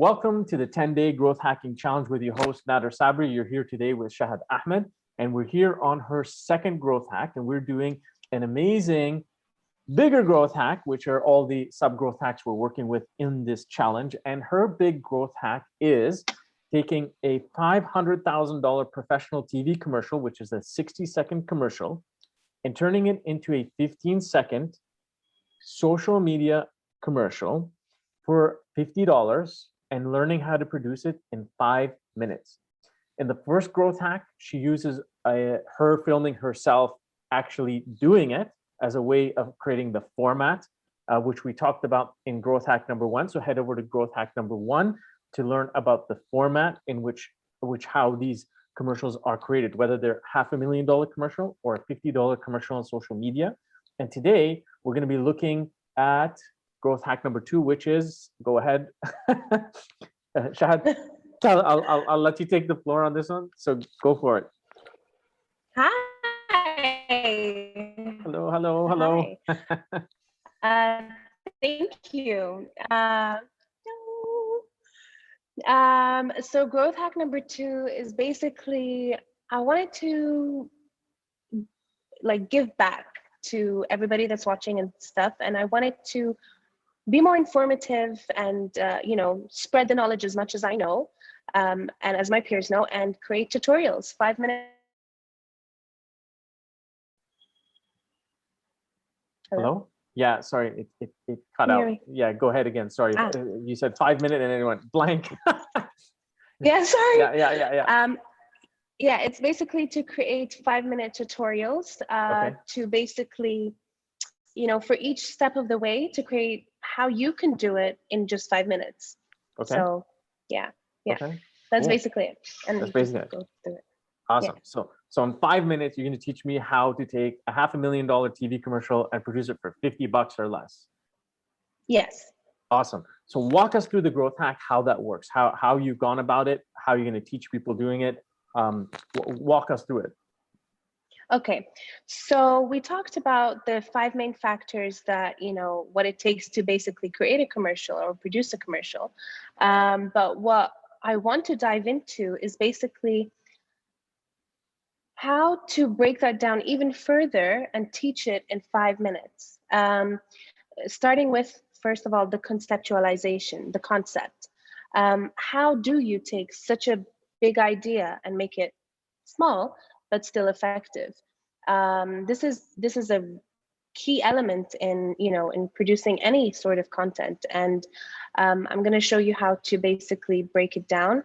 Welcome to the 10-day growth hacking challenge with your host, Nader Sabri. You're here today with Shahd Ahmed, and we're here on her second growth hack, and we're doing an amazing bigger growth hack, which are all the sub growth hacks we're working with in this challenge. And her big growth hack is taking a $500,000 professional TV commercial, which is a 60-second commercial, and turning it into a 15-second social media commercial for $50 and learning how to produce it in 5 minutes. In the first growth hack, she uses her filming herself actually doing it as a way of creating the format, which we talked about in growth hack number 1. So head over to growth hack number 1 to learn about the format in which how these commercials are created, whether they're $500,000 commercial or a $50 commercial on social media. And today we're going to be looking at growth hack number 2, which is, go ahead, Shahd, I'll let you take the floor on this one. So go for it. Hi. Hello, hello, hello. Hi. Thank you. So growth hack number 2 is basically, I wanted to give back to everybody that's watching and stuff, and I wanted to be more informative and spread the knowledge as much as I know, and as my peers know, and create tutorials, 5-minute. Hello? Yeah, sorry, it cut out. Yeah, go ahead again. Sorry, you said 5 minutes and then it went blank. Yeah, sorry. Yeah. Yeah, it's basically to create 5-minute tutorials to basically, for each step of the way to create how you can do it in just 5 minutes. Okay. So yeah. Okay. That's cool. basically it. And that's basically it. Go through it. Awesome. Yeah. So in 5 minutes, you're going to teach me how to take a $500,000 TV commercial and produce it for $50 or less. Yes. Awesome. So walk us through the growth hack, how that works, how you've gone about it, how you're going to teach people doing it. Walk us through it. Okay. So we talked about the 5 main factors that, what it takes to basically create a commercial or produce a commercial. But what I want to dive into is basically how to break that down even further and teach it in 5 minutes. Starting with, first of all, the conceptualization, the concept. How do you take such a big idea and make it small, but still effective? This is a key element in in producing any sort of content, and I'm going to show you how to basically break down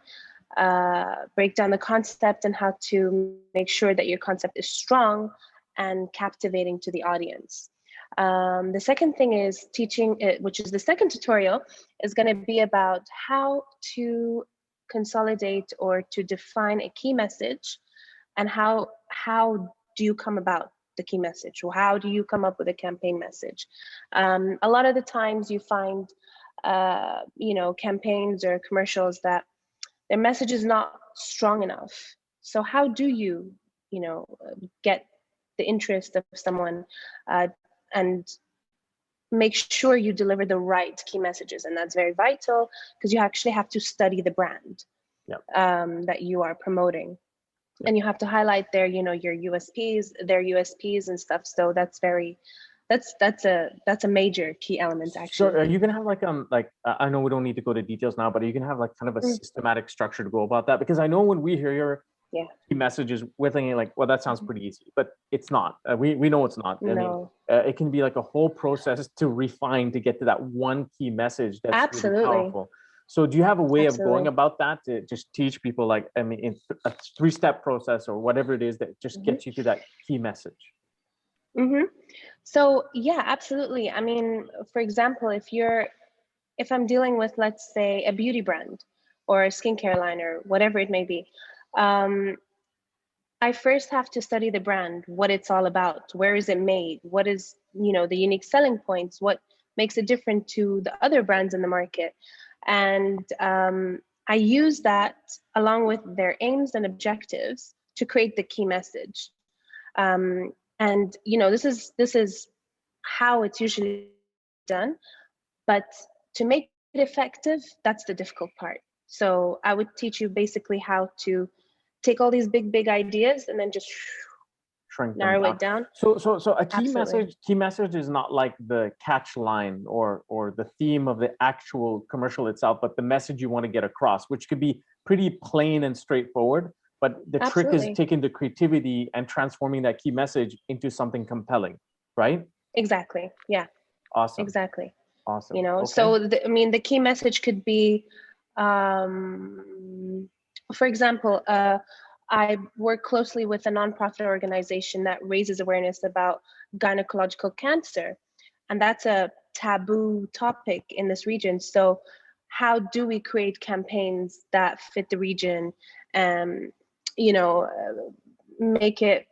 the concept and how to make sure that your concept is strong and captivating to the audience. The second thing is teaching it, which is the second tutorial, is going to be about how to consolidate or to define a key message, and how do you come about the key message, or how do you come up with a campaign message? A lot of the times you find campaigns or commercials that their message is not strong enough. So how do you get the interest of someone and make sure you deliver the right key messages? And that's very vital, because you actually have to study the brand that you are promoting. And you have to highlight their, your USPs, their USPs and stuff. So that's a major key element, actually. So are you gonna have I know we don't need to go to details now, but are you gonna have kind of a systematic structure to go about that? Because I know when we hear your key messages, we're thinking well, that sounds pretty easy, but it's not. We know it's not. No. I mean, it can be a whole process to refine to get to that one key message that's really powerful. So do you have a way of going about that to just teach people, in a 3-step process or whatever it is that just gets you to that key message? So yeah, absolutely. I mean, for example, if I'm dealing with, let's say, a beauty brand or a skincare line or whatever it may be, I first have to study the brand, what it's all about, where is it made, what is the unique selling points, what makes it different to the other brands in the market. And I use that along with their aims and objectives to create the key message. And this is how it's usually done. But to make effective, that's the difficult part. So I would teach you basically how to take all these big ideas and then just Shrink them narrow down. it down. So a Absolutely. key message is not like the catch line or the theme of the actual commercial itself, but the message you want to get across, which could be pretty plain and straightforward. But the trick is Absolutely. taking the creativity and transforming that key message into something compelling, right? Exactly. Yeah, Awesome. exactly. Awesome. You know, Okay. so I mean, the key message could be, for example, I work closely with a nonprofit organization that raises awareness about gynecological cancer, and that's a taboo topic in this region. So how do we create campaigns that fit the region and, you know, make it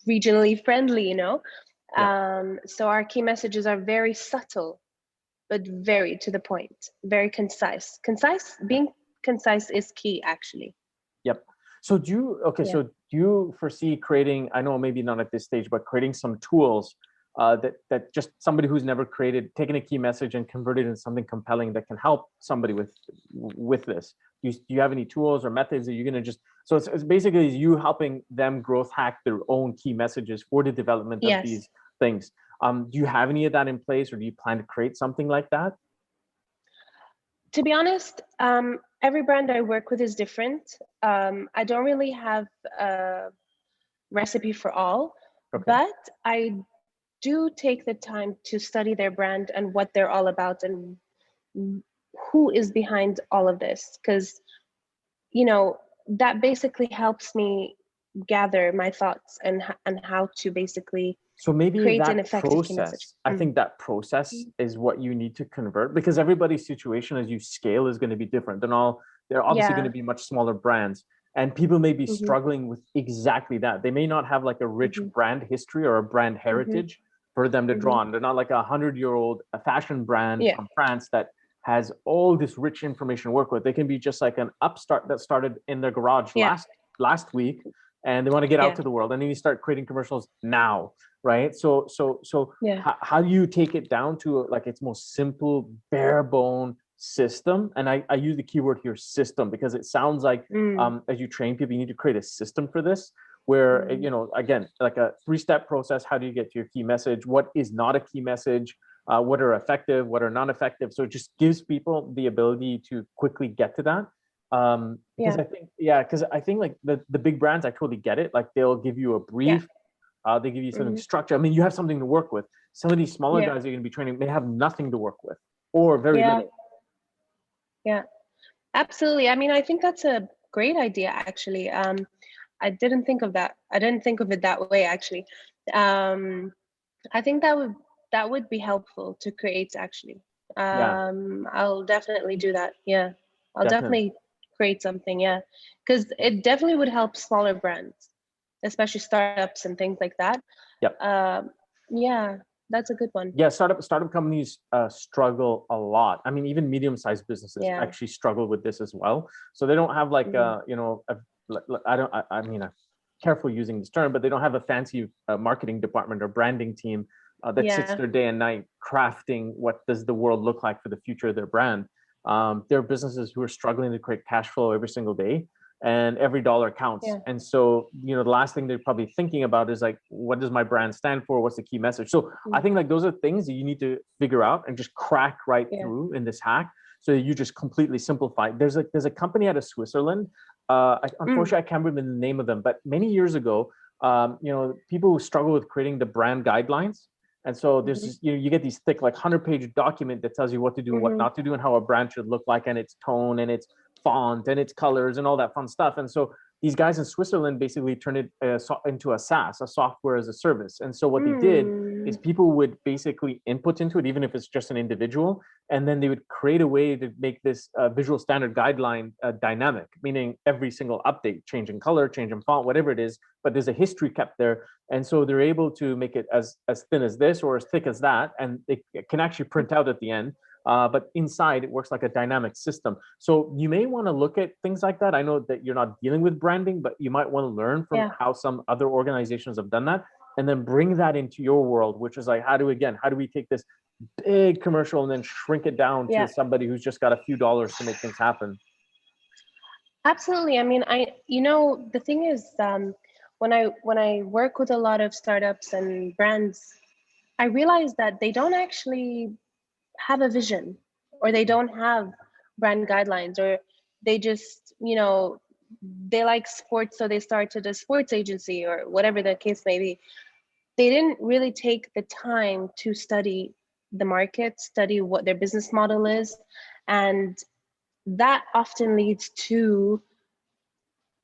regionally friendly, you know? Yeah. So our key messages are very subtle, but very to the point, very concise. Being concise is key, actually. Yep. So do you, okay, Yeah. so do you foresee creating, I know maybe not at this stage, but creating some tools that just somebody who's never created, taking a key message and convert it into something compelling that can help somebody with this? Do you have any tools or methods that you're going to just, so it's basically you helping them growth hack their own key messages for the development of Yes. these things. Do you have any of that in place, or do you plan to create something like that? To be honest, every brand I work with is different. I don't really have a recipe for all, Okay. but I do take the time to study their brand and what they're all about and who is behind all of this. Because, you know, that basically helps me gather my thoughts and how to basically So maybe create an that effective key message. process, I think that process is what you need to convert, because everybody's situation as you scale is going to be different. And all, they're obviously going Yeah. to be much smaller brands. And people may be Hmm. struggling with exactly that. They may not have like a rich Hmm. brand history or a brand Hmm. heritage for them to draw Hmm. on. They're not like a 100-year-old fashion brand Yeah. from France that has all this rich information to work with. They can be just like an upstart that started in their garage Yeah. last week, and they want to get out Yeah. to the world, and then you start creating commercials now, right? So Yeah. how do you take it down to like its most simple, bare bone system? And I use the keyword here, system, because it sounds like Mm. as you train people, you need to create a system for this, where Mm. again, like a 3-step process. How do you get to your key message? What is not a key message? What are effective? What are non-effective? So it just gives people the ability to quickly get to that. Because Yeah. I think, yeah, because I think like the big brands, I totally get it. Like they'll give you a Yeah. brief, they give you something Hmm. structured. I mean, you have something to work with. Some of these smaller Yeah. guys you're going to be training, they have nothing to work with, or very Yeah. little. Yeah. Absolutely. I mean, I think that's a great idea, actually. I didn't think of that. I didn't think of it that way, actually. Um, I think that would be helpful to create, actually. Yeah, I'll definitely do that. Yeah. I'll definitely. definitely create something. Yeah. Because it definitely would help smaller brands, especially startups and things like that. Yep. Um, yeah, that's a good one. Yeah, startup companies struggle a lot. I mean, even medium-sized businesses Yeah. actually struggle with this as well. So they don't have like Hmm. I don't I mean I'm careful using this term, but they don't have a fancy marketing department or branding team that sits Yeah. there day and night crafting what does the world look like for the future of their brand. There are businesses who are struggling to create cash flow every single day, and every dollar counts. Yeah. And so, the last thing they're probably thinking about is like, what does my brand stand for? What's the key message? So I Mm. think like those are things that you need to figure out and just crack right Yeah. through in this hack. So you just completely simplify. There's a company out of Switzerland. Mm. Unfortunately, I can't remember the name of them, but many years ago, people who struggle with creating the brand guidelines. And so there's Hmm. just, you get these thick, like 100-page document that tells you what to do and what Hmm. not to do and how a brand should look like, and its tone and its font and its colors and all that fun stuff. And so these guys in Switzerland basically turned it into a SaaS, a software as a service. And so what they did is Mm. people would basically input into it, even if it's just an individual, and then they would create a way to make this visual standard guideline dynamic, meaning every single update, change in color, change in font, whatever it is, but there's a history kept there. And so they're able to make it as thin as this or as thick as that, and it can actually print out at the end. But inside, it works like a dynamic system. So you may want to look at things like that. I know that you're not dealing with branding, but you might want to learn from Yeah. how some other organizations have done that, and then bring that into your world, which is like, how do we take this big commercial and then shrink it down to Yeah, somebody who's just got a few dollars to make things happen. absolutely. I mean, the thing is, when I work with a lot of startups and brands, I realize that they don't actually have a vision, or they don't have brand guidelines, or they just, they like sports, so they started a sports agency or whatever the case may be. They didn't really take the time to study the market, study what their business model is. And that often leads to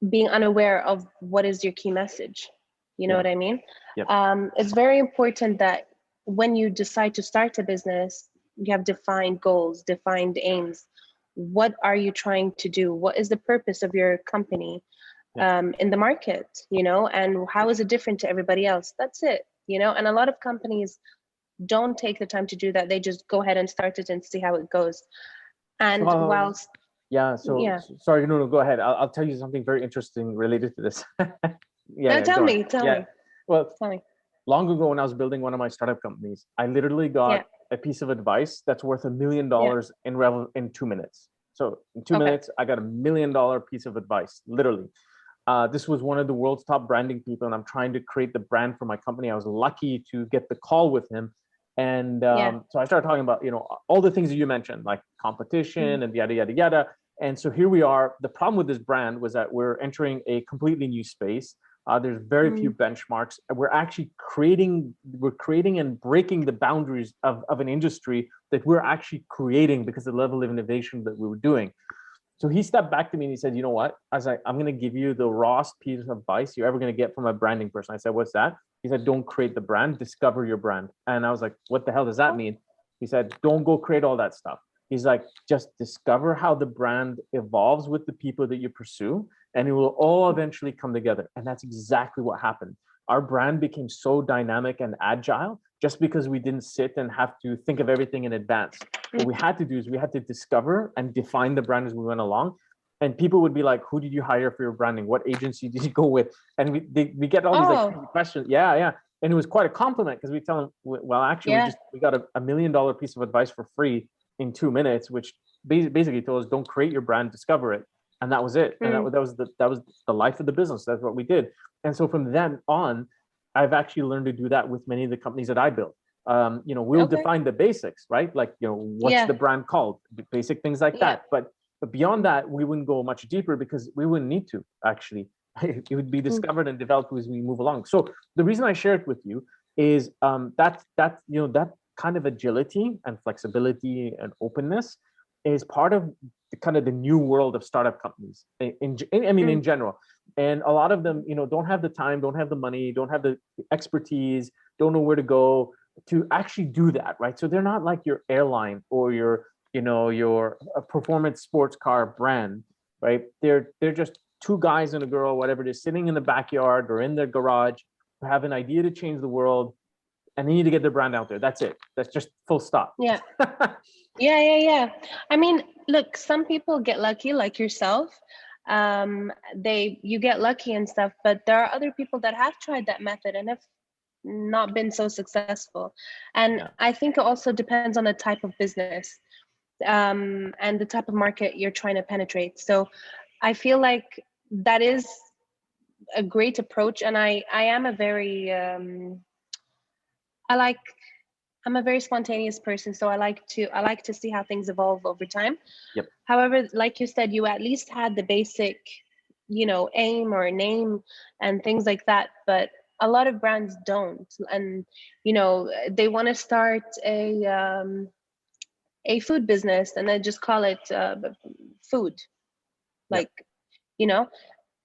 being unaware of what is your key message. You know Yeah. what I mean? Yep. It's very important that when you decide to start a business, you have defined goals, defined aims. What are you trying to do? What is the purpose of your company in the market, and how is it different to everybody else? That's it, and a lot of companies don't take the time to do that. They just go ahead and start it and see how it goes. And So, whilst, yeah. So, yeah, sorry. No, go ahead. I'll tell you something very interesting related to this. no, Yeah. Go on. tell Yeah. me, Well, tell me. long ago when I was building one of my startup companies, I literally Yeah, got a piece of advice that's worth $1 million yeah, in 2 minutes. So in two okay, minutes, I got $1 million piece of advice, literally. This was one of the world's top branding people, and I'm trying to create the brand for my company. I was lucky to get the call with him. And yeah, so I started talking about, all the things that you mentioned, like mm, competition and yada, yada, yada. And so here we are. The problem with this brand was that we're entering a completely new space. There's very few mm, benchmarks. We're actually creating and breaking the boundaries of an industry that we're actually creating because of the level of innovation that we were doing. So he stepped back to me and he said, "You know what? I'm going to give you the rawest piece of advice you're ever going to get from a branding person." I said, "What's that?" He said, "Don't create the brand, discover your brand." And I was like, "What the hell does that oh, mean?" He said, "Don't go create all that stuff." He's like, "Just discover how the brand evolves with the people that you pursue, and it will all eventually come together." And that's exactly what happened. Our brand became so dynamic and agile just because we didn't sit and have to think of everything in advance. What we mm, had to do is we had to discover and define the brand as we went along. And people would be like, "Who did you hire for your branding? What agency did you go with?" And we get all these like oh, crazy questions. Yeah, yeah. And it was quite a compliment because we tell them, "Well, actually, yeah, we got $1 million piece of advice for free in 2 minutes," which basically told us, "Don't create your brand, discover it." And that was it. And mm, that was the life of the business. That's what we did. And so from then on, I've actually learned to do that with many of the companies that I built. We'll okay, define the basics, right? Like, what's yeah, the brand called? Basic things like yeah, that. But beyond mm, that, we wouldn't go much deeper because we wouldn't need to actually. It would be mm, discovered and developed as we move along. So the reason I share it with you is that kind of agility and flexibility and openness is part of the new world of startup companies. I mean, mm, in general, and a lot of them, don't have the time, don't have the money, don't have the expertise, don't know where to go to actually do that, right? So they're not like your airline or your performance sports car brand, right? They're just two guys and a girl, whatever it is, sitting in the backyard or in their garage, who have an idea to change the world, and they need to get their brand out there. That's it. That's just full stop. yeah, yeah. I mean, look, some people get lucky, like yourself. You get lucky and stuff, but there are other people that have tried that method and have not been so successful. And Yeah. I think it also depends on the type of business, and the type of market you're trying to penetrate. So I feel like that is a great approach. And I am a very, I like, I'm a very spontaneous person. So I like to see how things evolve over time. Yep. However, like you said, you at least had the basic, aim or name and things like that. But a lot of brands don't. And, they want to start a food business and then just call it food. Yep. Like, you know,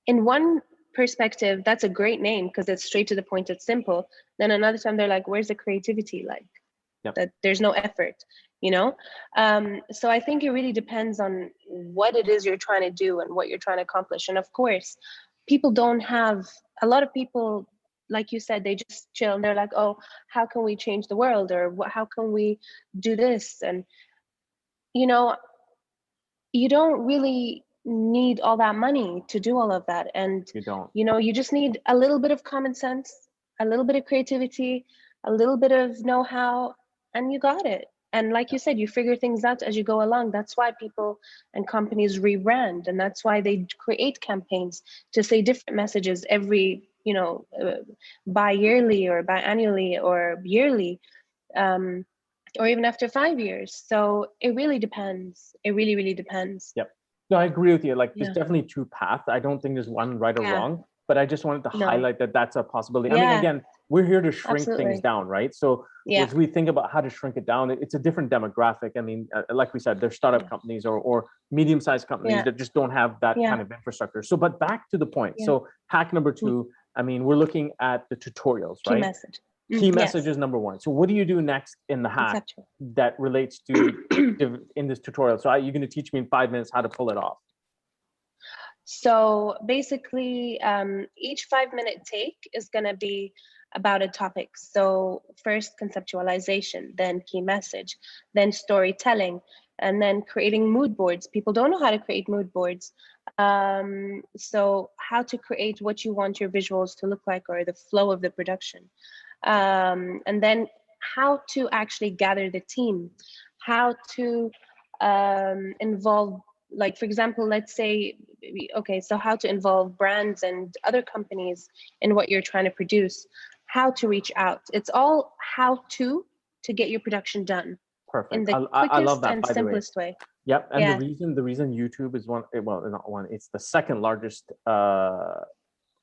in one perspective, that's a great name because it's straight to the point, it's simple. Then another time they're like, where's the creativity? Like, Yep. that there's no effort, so I think it really depends on what it is you're trying to do and what you're trying to accomplish. And of course, people don't have a lot of people, like you said, they just chill and they're like, oh, how can we change the world, or how can we do this? And you know you don't really need all that money to do all of that. And You don't. you just need a little bit of common sense, a little bit of creativity, a little bit of know-how, and you got it. And like you said, you figure things out as you go along. That's why people and companies rebrand, and that's why they create campaigns to say different messages every, bi-yearly or biannually or yearly, or even after 5 years. So it really depends. It really, really depends. Yep. No, I agree with you. Like, there's Yeah. definitely two paths. I don't think there's one right or Yeah. wrong, but I just wanted to No. highlight that that's a possibility. I Yeah. mean, again, we're here to shrink things Absolutely. down, right? So Yeah. as we think about how to shrink it down, it's a different demographic. I mean, like we said, there's startup Yeah. companies or medium-sized companies Yeah. that just don't have that Yeah. kind of infrastructure. So, but back to the point. Yeah. So hack number two, I mean, we're looking at the tutorials, Key right? message. Key Yes. message is number one. So what do you do next in the hack Conceptual. that relates to in this tutorial? So you're going to teach me in 5 minutes how to pull it off. So basically, each 5-minute take is going to be about a topic. So first conceptualization, then key message, then storytelling, and then creating mood boards. People don't know how to create mood boards. So how to create what you want your visuals to look like, or the flow of the production. And then how to actually gather the team, how to involve, like, for example, let's say, okay, so how to involve brands and other companies in what you're trying to produce, how to reach out. It's all how to get your production done. Perfect. In the I love quickest that, and by the way. simplest way. Yep. And Yeah. the reason YouTube is one, well, not one, it's the second largest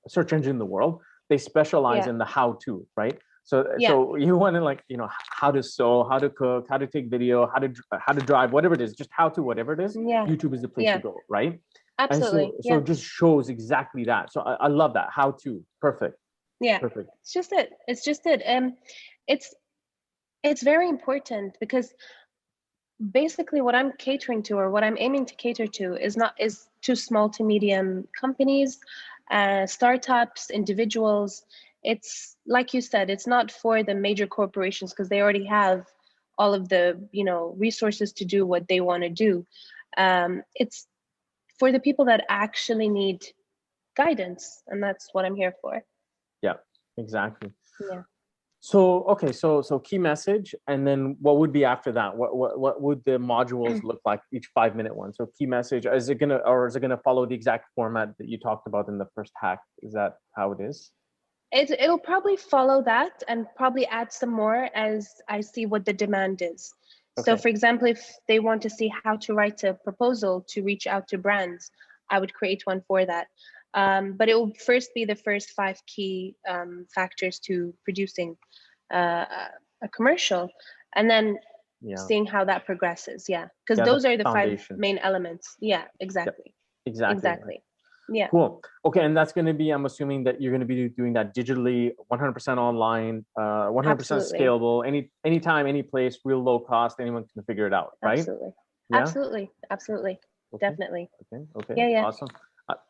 search engine in the world. They specialize in the how to, right? So so you want to, like, how to sew, how to cook, how to take video, how to drive, whatever it is, just how to, whatever it is, YouTube is the place to go, right? Absolutely. And so it just shows exactly that. So I love that. How to. Perfect. Yeah. Perfect. It's just it. It's just it. It's very important, because basically what I'm catering to, or what I'm aiming to cater to, is to small to medium companies, startups, individuals. It's like you said, it's not for the major corporations, because they already have all of the resources to do what they want to do. It's for the people that actually need guidance, and that's what I'm here for. Yeah, exactly. Yeah. So okay, so key message, and then what would be after that? What would the modules look like, each 5-minute one? So key message, is it gonna follow the exact format that you talked about in the first hack? Is that how it is? It'll probably follow that, and probably add some more as I see what the demand is. So for example, if they want to see how to write a proposal to reach out to brands, I would create one for that. But it will first be the first 5 key factors to producing a commercial, and then seeing how that progresses. Yeah, because those are the foundation. 5 main elements. Yeah, exactly. Exactly. Exactly. Yeah. Cool. Okay, and that's going to be, I'm assuming that you're going to be doing that digitally, 100% online, 100% scalable, anytime, any place, real low cost, anyone can figure it out, right? Absolutely. Yeah? Absolutely. Okay. Definitely. Okay. Yeah. Awesome.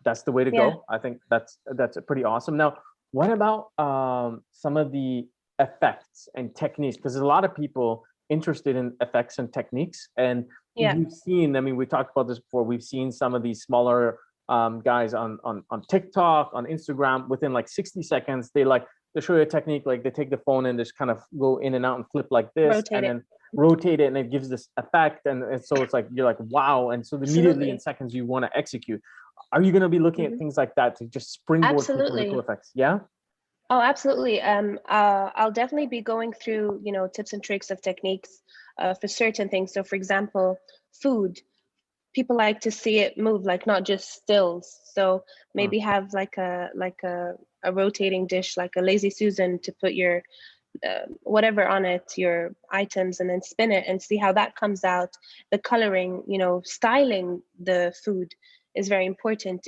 That's the way to go. I think that's pretty awesome. Now, what about some of the effects and techniques? Because there's a lot of people interested in effects and techniques, and we've seen, I mean, we talked about this before, we've seen some of these smaller guys on Tick-Tock, on Instagram, within like 60 seconds, they show you a technique, like they take the phone and just kind of go in and out and flip like this, then rotate it, and it gives this effect, and so it's like, you're like, wow, and so immediately in seconds you want to execute. Are you going to be looking at things like that to just springboard people with cool effects? Yeah. Oh, absolutely. I'll definitely be going through, tips and tricks of techniques for certain things. So for example, food. People like to see it move, like not just stills. So maybe have like a rotating dish, like a lazy Susan, to put your whatever on it, your items, and then spin it and see how that comes out. The coloring, styling the food is very important.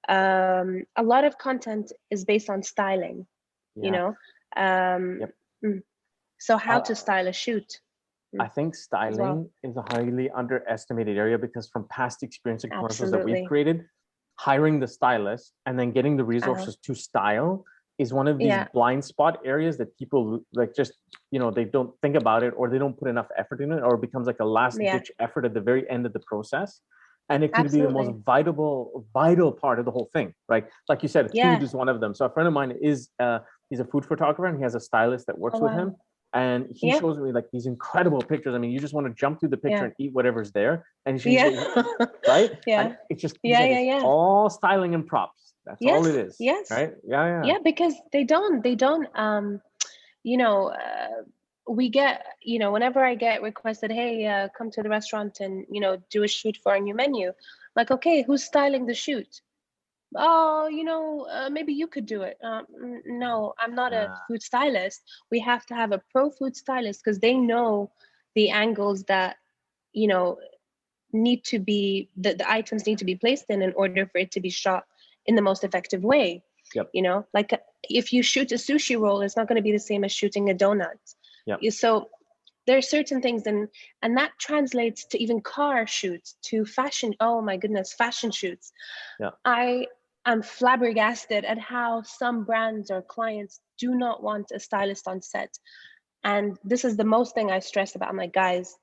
A lot of content is based on styling. So how to style a shoot. I think styling is a highly underestimated area, because from past experience and commercials that we've created, hiring the stylist and then getting the resources to style is one of these blind spot areas that people like just, they don't think about it, or they don't put enough effort in it, or it becomes like a last ditch effort at the very end of the process. And it could be the most vital part of the whole thing, right? Like you said, food is one of them. So a friend of mine is he's a food photographer, and he has a stylist that works with him. And he Yeah. shows me like these incredible pictures. I mean, you just want to jump through the picture Yeah. and eat whatever's there. And she's Yeah. right. Yeah. And it's just, he Yeah. said, Yeah. it's Yeah. all styling and props. That's all Yes. it is. Yes. Right. Yeah. Yeah. Because they don't, you know, we get, you know, whenever I get requested, hey, come to the restaurant and, you know, do a shoot for our new menu. Like, okay, who's styling the shoot? Oh, you know, maybe you could do it. No, I'm not a Yeah. food stylist. We have to have a pro food stylist because they know the angles that, you know, need to be, the items need to be placed in order for it to be shot in the most effective way. Yep. You know, like if you shoot a sushi roll, it's not going to be the same as shooting a donut. Yep. So there are certain things, and that translates to even car shoots, to fashion. Oh my goodness, fashion shoots. Yeah. I'm flabbergasted at how some brands or clients do not want a stylist on set. And this is the most thing I stress about. I'm like, guys,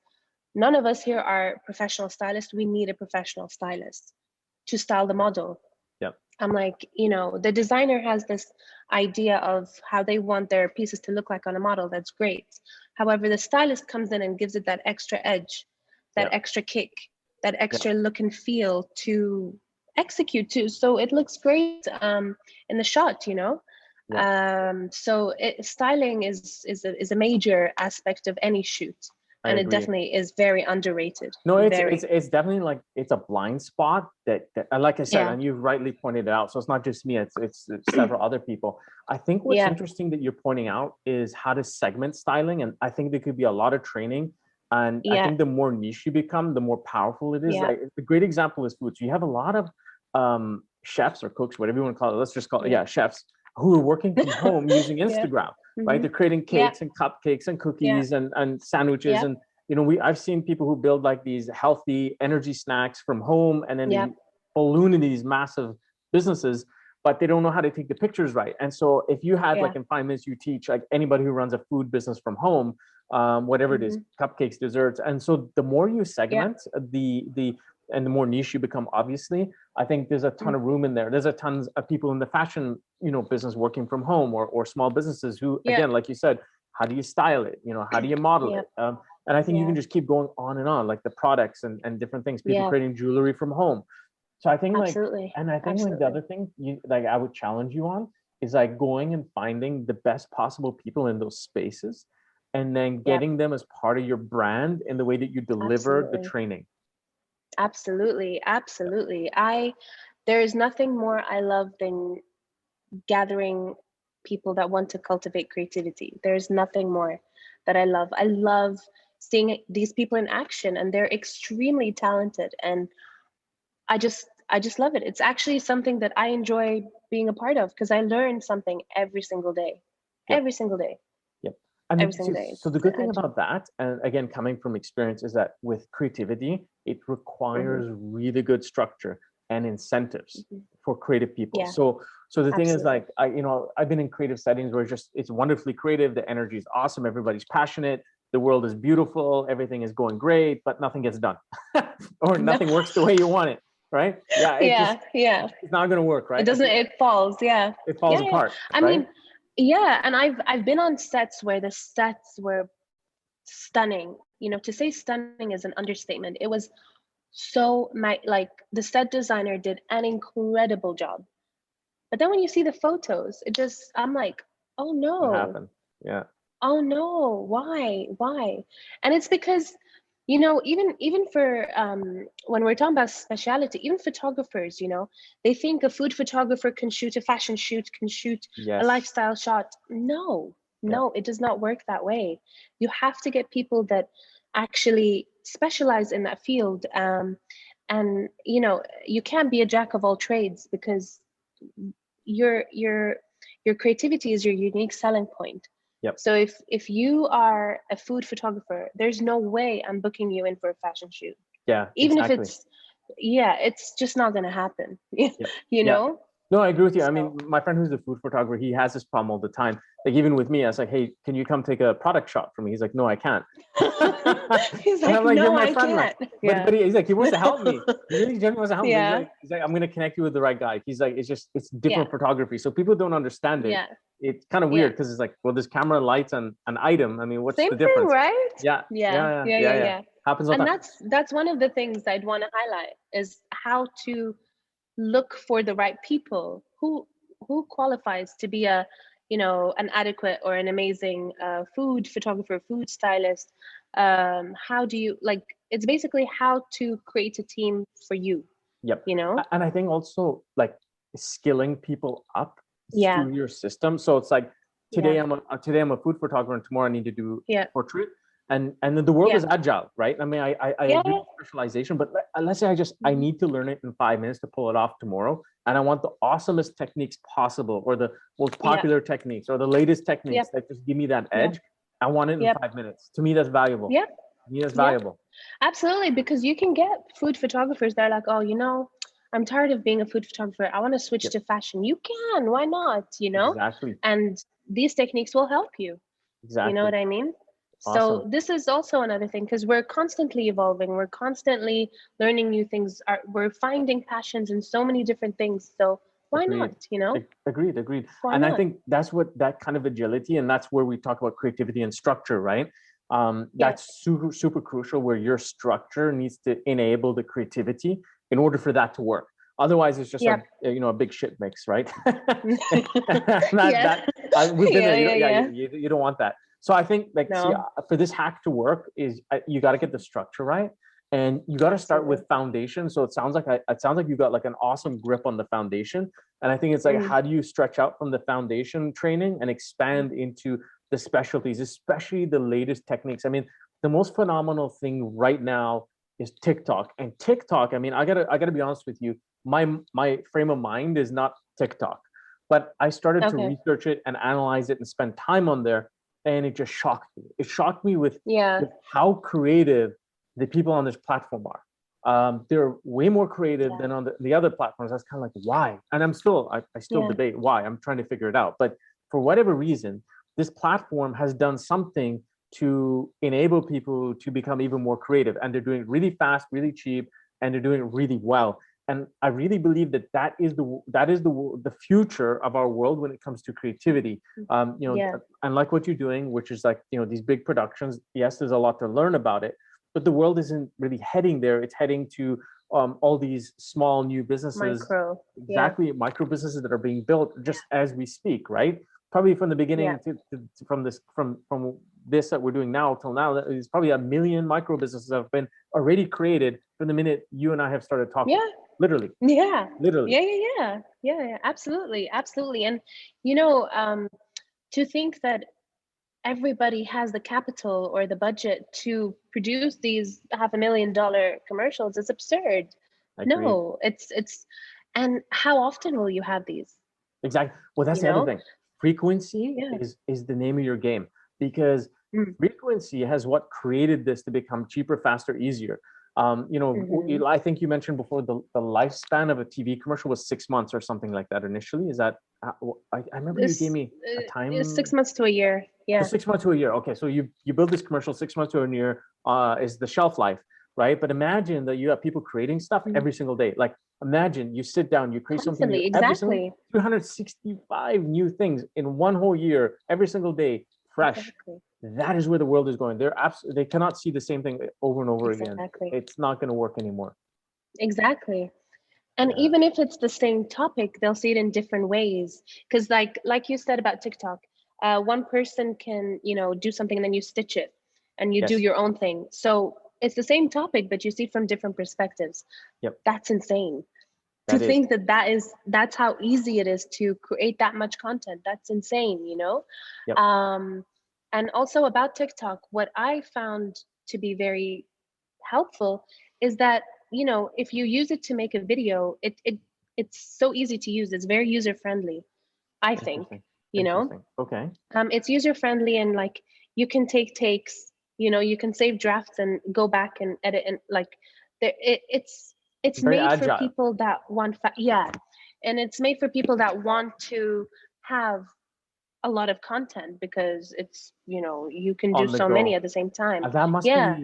none of us here are professional stylists. We need a professional stylist to style the model. Yep. I'm like, you know, the designer has this idea of how they want their pieces to look like on a model. That's great. However, the stylist comes in and gives it that extra edge, that extra kick, that extra look and feel to execute to, so it looks great in the shot, you know. So styling is a major aspect of any shoot, and it definitely is very underrated. No, it's definitely like, it's a blind spot that like I said, and you rightly pointed it out. So it's not just me; it's several other people. I think what's interesting that you're pointing out is how to segment styling, and I think there could be a lot of training. And I think the more niche you become, the more powerful it is. Like, a great example is food. So you have a lot of chefs or cooks, whatever you want to call it. Let's just call it, chefs, who are working from home using Instagram, right? They're creating cakes and cupcakes and cookies and sandwiches. And, you know, I've seen people who build like these healthy energy snacks from home, and then they balloon into these massive businesses, but they don't know how to take the pictures right. And so if you had like in 5 minutes, you teach like anybody who runs a food business from home, whatever it is, cupcakes, desserts. And so the more you segment and the more niche you become, obviously, I think there's a ton of room in there. There's a tons of people in the fashion, you know, business working from home, or small businesses who, again, like you said, how do you style it? You know, how do you model it? And I think you can just keep going on and on, like the products and different things, people creating jewelry from home. So I think like, and I think like the other thing like I would challenge you on is like going and finding the best possible people in those spaces, and then getting them as part of your brand in the way that you deliver the training. Absolutely. There is nothing more I love than gathering people that want to cultivate creativity. There's nothing more that I love. I love seeing these people in action, and they're extremely talented, and I just love it. It's actually something that I enjoy being a part of, because I learn something every single day. Every single day. I mean, so the good thing about that, and again, coming from experience, is that with creativity, it requires really good structure and incentives for creative people. So the thing is, like, I've been in creative settings where it's wonderfully creative. The energy is awesome. Everybody's passionate. The world is beautiful. Everything is going great, but nothing gets done, or nothing works the way you want it. Right? Yeah. It's not going to work, right? It doesn't. It falls. It falls apart. I mean. Yeah, and I've been on sets where the sets were stunning. You know, to say stunning is an understatement. It was so like the set designer did an incredible job. But then when you see the photos, I'm like, oh no. What happened? Yeah. Oh no, why? And it's because, you know, even for when we're talking about speciality, even photographers, you know, they think a food photographer can shoot a fashion shoot, can shoot a lifestyle shot. No, it does not work that way. You have to get people that actually specialize in that field. And, you know, you can't be a jack of all trades, because your creativity is your unique selling point. So if you are a food photographer, there's no way I'm booking you in for a fashion shoot. Even if it's just not going to happen. You know? No, I agree with you. I So mean, my friend who's a food photographer, he has this problem all the time. Like even with me, I was like, "Hey, can you come take a product shot for me?" He's like, "No, I can't." he's And like, I'm like, "You're no, my I friend, man." can't. Yeah. But he's like, he wants to help me. He really genuinely wants to help me. But Yeah. he's like, I'm gonna connect you with the right guy. He's like, it's Yeah. different photography, so people don't understand it. Yeah. It's kind of Yeah. weird because it's like, well, there's camera, lights, and an item. I mean, what's Same the thing, difference? right? Yeah, Yeah. Yeah. Yeah. yeah. Yeah. Happens all the And time. that's one of the things I'd want to highlight is how to look for the right people who qualifies to be a, you know, an adequate or an amazing food photographer, food stylist. How do you like? It's basically how to create a team for you. Yep. You know? And I think also like skilling people up Yeah. through your system. So it's like Yeah. today I'm a food photographer and tomorrow I need to do Yeah. portrait. And then the world Yeah. is agile, right? I mean, I Yeah. agree with specialization, but let's say I Mhm. need to learn it in 5 minutes to pull it off tomorrow. And I want the awesomest techniques possible, or the most Yeah. popular techniques, or the latest Yeah. techniques that just give me that Yeah. edge. I want it in Yeah. 5 minutes. To me, that's valuable. Yeah. To me, that's Yeah. valuable. Absolutely, because you can get food photographers. They're like, oh, you know, I'm tired of being a food photographer. I want to switch Yep. to fashion. You can, why not? You know, Exactly. and these techniques will help you. You know Exactly. what I mean? Awesome. So this is also another thing because we're constantly evolving. We're constantly learning new things. We're finding passions in so many different things. So why not? Agreed. You know, Agreed. why And I not? think that's what that kind of agility, and that's where we talk about creativity and structure, right? Yeah, That's super crucial, where your structure needs to enable the creativity in order for that to work. Otherwise, it's just yeah, a big shit mix, right? yeah, We've been there. yeah, yeah, yeah. You don't want that. So I think like see, No, for this hack to work is you got to get the structure right, and you got to start absolutely. with foundation. So it sounds like you've got like an awesome grip on the foundation, and I think it's like, Mm. how do you stretch out from the foundation training and expand into the specialties, especially the latest techniques? I mean, the most phenomenal thing right now is TikTok. And TikTok, I mean, I gotta be honest with you, my frame of mind is not TikTok, but I started to Okay. research it and analyze it and spend time on there, and it just shocked me. It shocked me Yeah, with how creative the people on this platform are. They're way more creative yeah, than on the other platforms. That's kind of like, why? And I still yeah. debate why. I'm trying to figure it out. But for whatever reason, this platform has done something to enable people to become even more creative, and they're doing it really fast, really cheap, and they're doing it really well. And I really believe that is the future of our world when it comes to creativity. Yeah. And like what you're doing, which is like, these big productions. Yes, there's a lot to learn about it, but the world isn't really heading there. It's heading to all these small new businesses, Micro. Yeah. exactly, micro businesses that are being built just as we speak, right? Probably from the Yeah. beginning from this that we're doing now till now, there's probably a million micro businesses that have been already created from the minute you and I have started talking. Yeah. Literally, Yeah. literally. Yeah. Yeah. Yeah. Yeah. Yeah. Absolutely. Absolutely. And you know, to think that everybody has the capital or the budget to produce these $500,000 commercials is absurd. Agreed. No, it's and how often will you have these? Exactly. Well, that's You the other know? thing. Frequency Yeah. is the name of your game, because Mm. frequency has what created this to become cheaper, faster, easier. Mm-hmm. I think you mentioned before the lifespan of a TV commercial was 6 months or something like that initially. Is that I remember you gave This me a is time. 6 months to a year. So Yeah. 6 months to a year. Okay, so you build this commercial 6 months to a year is the shelf life, right? But imagine that you have people creating stuff Mm. every single day. Like imagine you sit down, you create something new Constantly. every single Exactly. 365 new things in one whole year, every single day, fresh. Exactly. That is where the world is going. They cannot see the same thing over and over again. Exactly. It's not going to work anymore. Exactly. And Yeah. even if it's the same topic, they'll see it in different ways. Because like you said about TikTok, one person can, you know, do something and then you stitch it and you do Yes. your own thing. So it's the same topic, but you see it from different perspectives. Yep. That's insane. To That is. think that that's how easy it is to create that much content. That's insane, you know? Yep. And also about TikTok, what I found to be very helpful is that, you know, if you use it to make a video, it's so easy to use. It's very user friendly, I think, Interesting. you know. Interesting. Okay. It's user friendly, and like you can take takes, you know, you can save drafts and go back and edit, and like it's Very made for agile. people that want yeah, and it's made for people that want to have a lot of content, because it's, you can do On the so many go. at the same time. That must Yeah,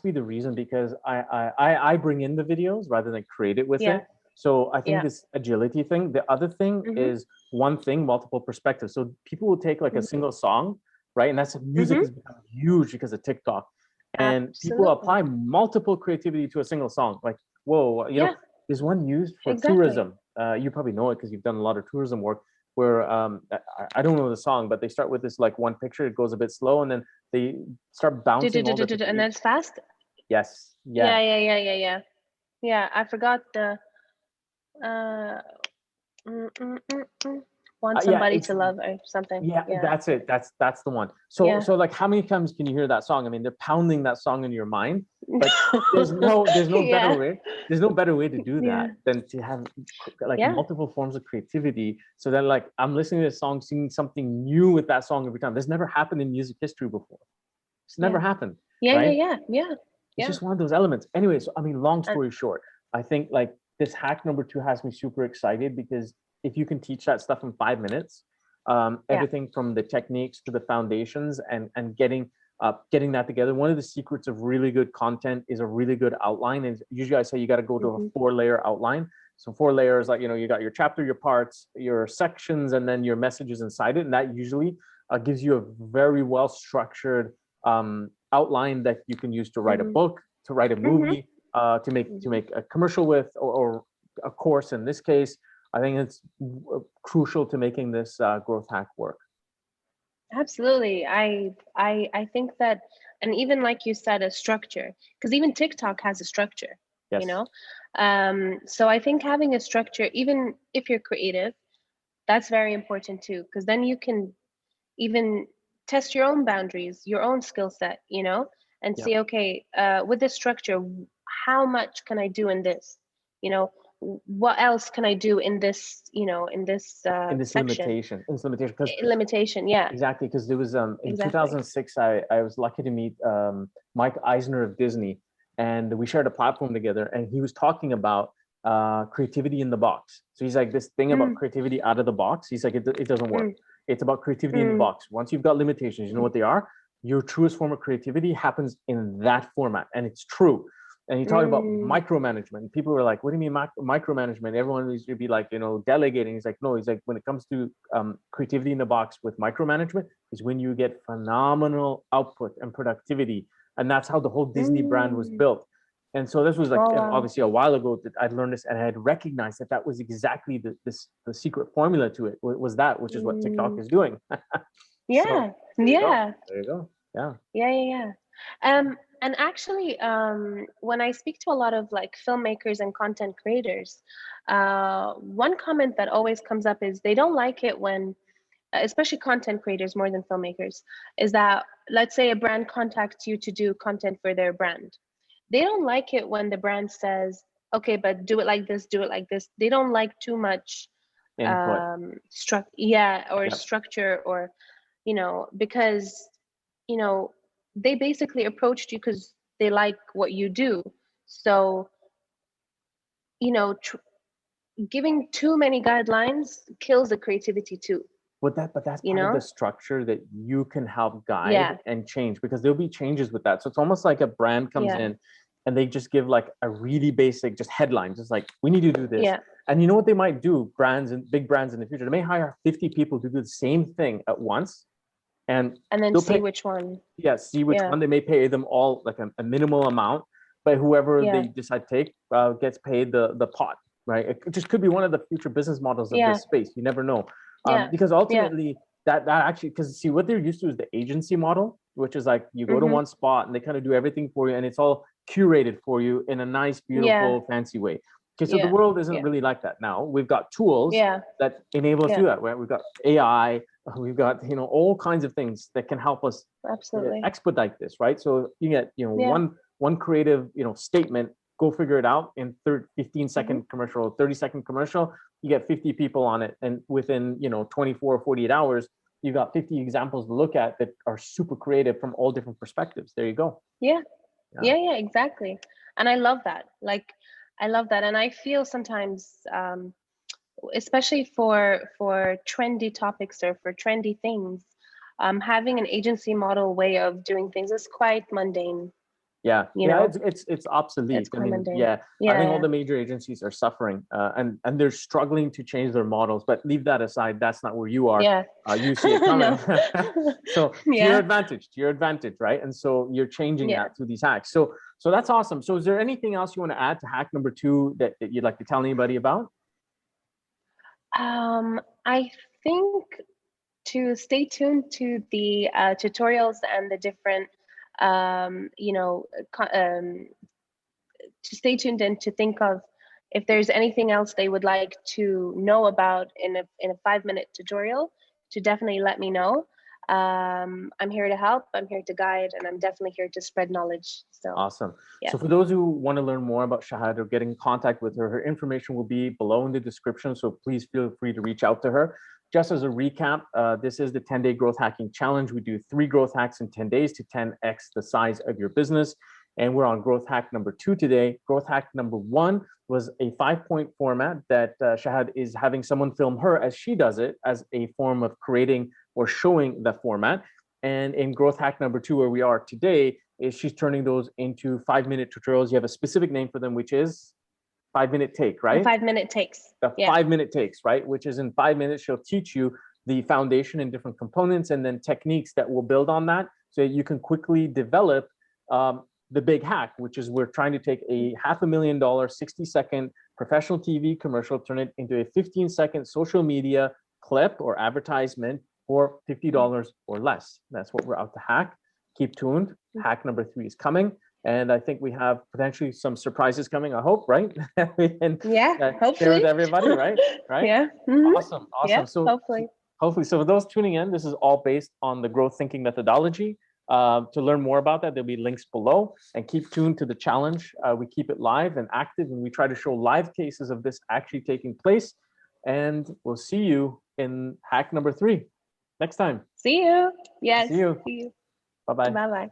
be the reason, because I bring in the videos rather than create it with yeah, it. So I think yeah. this agility thing. The other thing Mm-hmm, is one thing, multiple perspectives. So people will take like a mm-hmm, single song, right? And that's music mm-hmm. has become huge because of TikTok, and people Absolutely. apply multiple creativity to a single song. Like, whoa, Yeah, there's one used for exactly. tourism. You probably know it because you've done a lot of tourism work. Where I don't know the song, but they start with this like one picture. It goes a bit slow, and then they start bouncing all different And beats. that's fast. Yes, yeah, Yeah, yeah, yeah, yeah, yeah. Yeah, I forgot the uh mm, mm, mm, mm. Want yeah. somebody It's to love or something. yeah. Yeah, That's it. That's the one. So yeah. so like, how many times can you hear that song? I mean, they're pounding that song in your mind, but there's no better Yeah, way. There's no better way to do yeah, that than to have like yeah, multiple forms of creativity. So then, like, I'm listening to a song, singing something new with that song every time. This never happened in music history before. It's never yeah, happened, yeah, yeah, right? yeah, yeah, It's yeah. just one of those elements. Anyway, so I mean, long And story short, I think like this hack number two has me super excited, because if you can teach that stuff in 5 minutes, yeah. everything from the techniques to the foundations, and getting that together. One of the secrets of really good content is a really good outline. And usually I say you got to go to a Mm-hmm, 4-layer outline. So 4 layers, like, you got your chapter, your parts, your sections, and then your messages inside it. And that usually gives you a very well structured outline that you can use to write a mm-hmm, book, to write a mm-hmm, movie, to mm-hmm. make a commercial with, or a course in this case. I think it's crucial to making this growth hack work. Absolutely. I think that, and even like you said, a structure, because even TikTok has a structure, you Yes. know? So I think having a structure, even if you're creative, that's very important too, because then you can even test your own boundaries, your own skill set, and Yep. see, okay, with this structure, how much can I do in this? You know, what else can I do in this, in this section? In this limitation, because Limitation, yeah, exactly, because there was in exactly. 2006, I was lucky to meet Mike Eisner of Disney, and we shared a platform together, and he was talking about creativity in the box. So he's like, this thing about Mm, creativity out of the box, he's like, it doesn't work. mm, It's about creativity in the mm, box. Once you've got limitations, you know what they are. Your truest form of creativity happens in that format, and it's true. And you talk about mm, micromanagement. People were like, "What do you mean micromanagement?" Everyone needs to be like, delegating. He's like, "No." He's like, when it comes to creativity in the box with micromanagement, is when you get phenomenal output and productivity, and that's how the whole Disney brand was mm. built. And so this was like, Oh wow. obviously a while ago that I'd learned this, and I had recognized that that was exactly the secret formula to it, was that, which is what TikTok Mm. is doing. So Yeah, there you go. yeah, There you go. Yeah. yeah, yeah, yeah. And actually, when I speak to a lot of like filmmakers and content creators, one comment that always comes up is they don't like it when, especially content creators more than filmmakers, is that, let's say a brand contacts you to do content for their brand. They don't like it when the brand says, okay, but do it like this, do it like this. They don't like too much Input. yeah, or Yep. structure, or because you know they basically approached you because they like what you do. So you know tr- giving too many guidelines kills the creativity too, But that's you part of the know structure that you can help guide yeah, and change, because there'll be changes with that. So it's almost like a brand comes yeah, in and they just give like a really basic just headline, just like, we need to do this. yeah, And you know what they might do, brands and big brands in the future, they may hire 50 people to do the same thing at once, and and then they'll see pay, which one. yeah, see which Yeah, one. They may pay them all like a minimal amount, but whoever yeah, they decide to take gets paid the pot, right? It just could be one of the future business models of yeah, this space. You never know, yeah, because yeah. ultimately that actually, because see, what they're used to is the agency model, which is like you go to Mm-hmm. one spot and they kind of do everything for you, and it's all curated for you in a nice, Yeah, beautiful, fancy way. Okay, so the yeah, world isn't yeah, really like that now. We've got tools yeah, that enable us to yeah, do that. Right? We've got AI, we've got all kinds of things that can help us absolutely. expedite this, right? So you get Yeah. one creative statement, go figure it out in 15 Mm-hmm. second commercial, 30-second commercial. You get 50 people on it, and within 24 or 48 hours, you got 50 examples to look at that are super creative from all different perspectives. There you go. Yeah. Yeah. Yeah, yeah, exactly. And I love that. Like, I love that. And I feel sometimes especially for trendy topics or for trendy things, having an agency model way of doing things is quite mundane. Yeah, You yeah, know, it's obsolete. it's I quite mean, mundane. yeah, I think all Yeah, the major agencies are suffering, and they're struggling to change their models. But leave that aside. That's not where you are. yeah, You see it no, coming. So yeah, to your advantage, right? And so you're changing yeah. that through these hacks. So that's awesome. So is there anything else you want to add to hack number two that you'd like to tell anybody about? I think to stay tuned to the tutorials and the different, you know, to stay tuned and to think of if there's anything else they would like to know about in a 5-minute tutorial, to definitely let me know. I'm here to help, I'm here to guide, and I'm definitely here to spread knowledge. So Awesome. yeah. So for those who want to learn more about Shahad or get in contact with her, her information will be below in the description. So please feel free to reach out to her. Just as a recap, this is the 10-day growth hacking challenge. We do 3 growth hacks in 10 days to 10x the size of your business. And we're on growth hack number 2 today. Growth hack number 1 was a 5-point format that Shahad is having someone film her as she does it as a form of creating or showing the format. And in growth hack number 2, where we are today, is she's turning those into 5-minute tutorials. You have a specific name for them, which is 5-minute take, The right? 5-minute takes. The Yeah. 5-minute takes, right? Which is in 5 minutes, she'll teach you the foundation and different components and then techniques that will build on that so you can quickly develop the big hack, which is we're trying to take a $500,000, 60-second professional TV commercial, turn it into a 15-second social media clip or advertisement for $50 or less. That's what we're out to hack. Keep tuned. Hack number 3 is coming. And I think we have potentially some surprises coming, I hope, right? We can Yeah, share with hopefully. everybody, right? Right? Yeah. Awesome. Yeah, Awesome. So hopefully. hopefully, so for those tuning in, this is all based on the growth thinking methodology. To learn more about that, there'll be links below, and keep tuned to the challenge. We keep it live and active, and we try to show live cases of this actually taking place. And we'll see you in hack number 3 next time. See you. Yes. See you. See you. Bye bye. Bye bye.